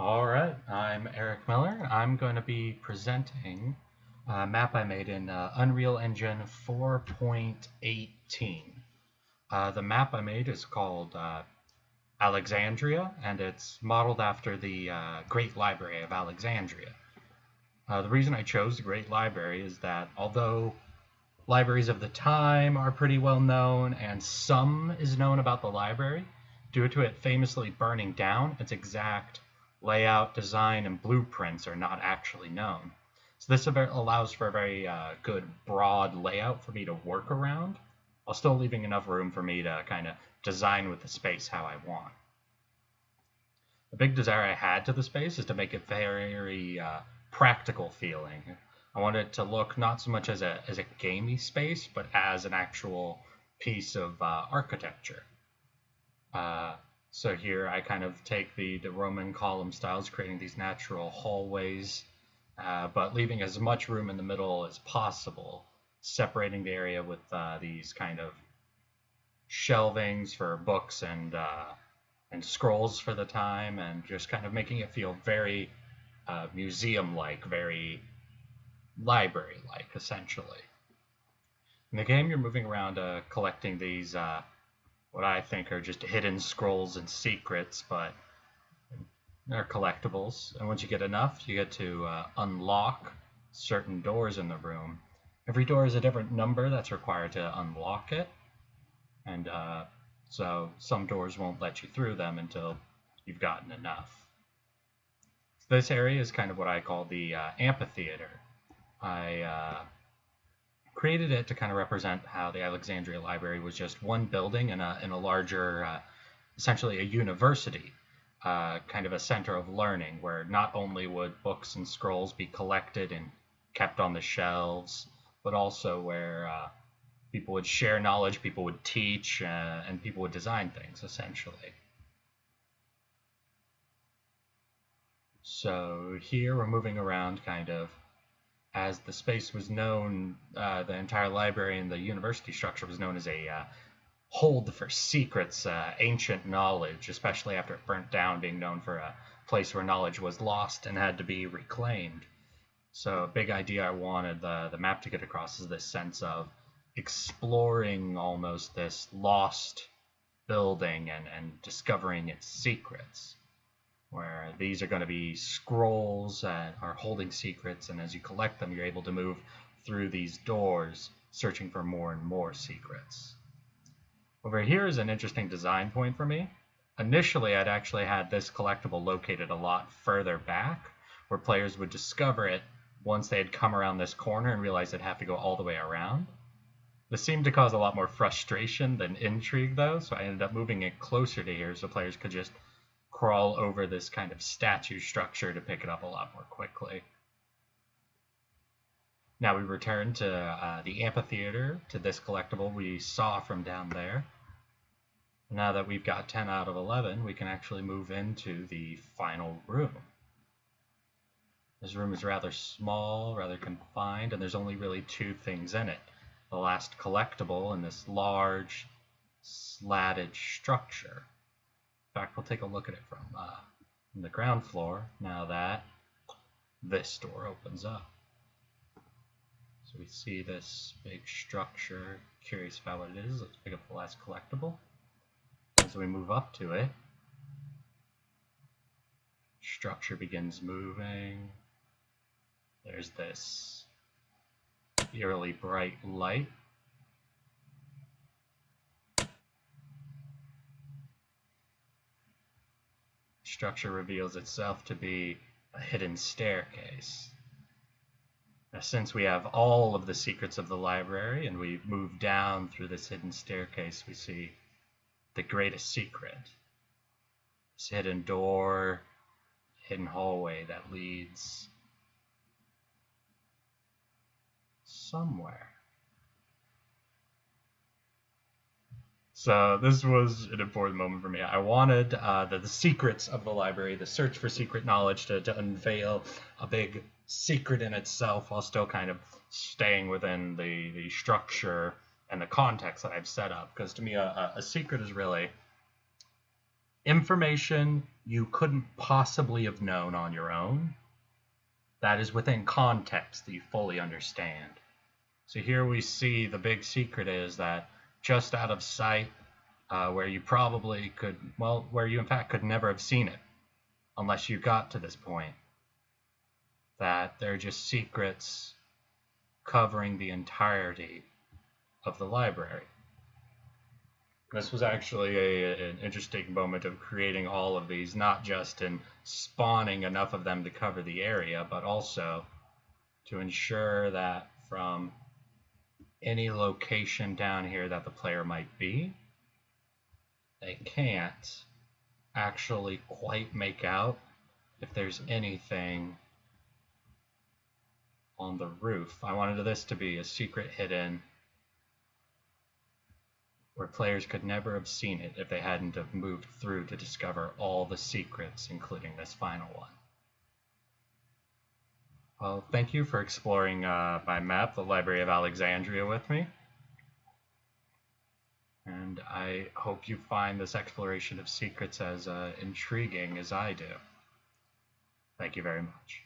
All right, I'm Eric Miller. I'm going to be presenting a map I made in Unreal Engine 4.18. The map I made is called Alexandria, and it's modeled after the Great Library of Alexandria. The reason I chose the Great Library is that although libraries of the time are pretty well known and some is known about the library, due to it famously burning down, its exact layout, design, and blueprints are not actually known. So this allows for a very good broad layout for me to work around, while still leaving enough room for me to kind of design with the space how I want. A big desire I had to the space is to make it very practical feeling. I want it to look not so much as a gamey space, but as an actual piece of architecture. So here I kind of take the Roman column styles, creating these natural hallways, but leaving as much room in the middle as possible, separating the area with these kind of shelvings for books and scrolls for the time, and just kind of making it feel very museum-like, very library-like, essentially. In the game, you're moving around collecting these what I think are just hidden scrolls and secrets, but they're collectibles. And once you get enough, you get to unlock certain doors in the room. Every door is a different number that's required to unlock it, and so some doors won't let you through them until you've gotten enough. So this area is kind of what I call the amphitheater. I created it to kind of represent how the Alexandria Library was just one building in a larger, essentially a university, kind of a center of learning, where not only would books and scrolls be collected and kept on the shelves, but also where people would share knowledge, people would teach, and people would design things, essentially. So here we're moving around kind of as the space was known, the entire library and the university structure was known as a hold for secrets, ancient knowledge, especially after it burnt down, being known for a place where knowledge was lost and had to be reclaimed. So a big idea I wanted the map to get across is this sense of exploring almost this lost building and discovering its secrets, where these are going to be scrolls that are holding secrets, and as you collect them, you're able to move through these doors, searching for more and more secrets. Over here is an interesting design point for me. Initially, I'd actually had this collectible located a lot further back, where players would discover it once they had come around this corner and realized they'd have to go all the way around. This seemed to cause a lot more frustration than intrigue, though, so I ended up moving it closer to here so players could just crawl over this kind of statue structure to pick it up a lot more quickly. Now we return to the amphitheater, to this collectible we saw from down there. Now that we've got 10 out of 11, we can actually move into the final room. This room is rather small, rather confined, and there's only really two things in it. The last collectible and this large slatted structure. In fact, we'll take a look at it from the ground floor now that this door opens up. So we see this big structure. Curious about what it is. Let's pick up the last collectible. As we move up to it, structure begins moving. There's this eerily bright light. Structure reveals itself to be a hidden staircase. Now, since we have all of the secrets of the library and we move down through this hidden staircase, we see the greatest secret. This hidden door, hidden hallway that leads somewhere. So this was an important moment for me. I wanted the secrets of the library, the search for secret knowledge, to unveil a big secret in itself while still kind of staying within the structure and the context that I've set up. Because to me, a secret is really information you couldn't possibly have known on your own, that is within context that you fully understand. So here we see the big secret is that just out of sight, where you probably could, well, where you in fact could never have seen it unless you got to this point, that they're just secrets covering the entirety of the library. This was actually an interesting moment of creating all of these, not just in spawning enough of them to cover the area, but also to ensure that from any location down here that the player might be, they can't actually quite make out if there's anything on the roof. I wanted this to be a secret hidden where players could never have seen it if they hadn't have moved through to discover all the secrets, including this final one. Well, thank you for exploring my map, the Library of Alexandria, with me. And I hope you find this exploration of secrets as intriguing as I do. Thank you very much.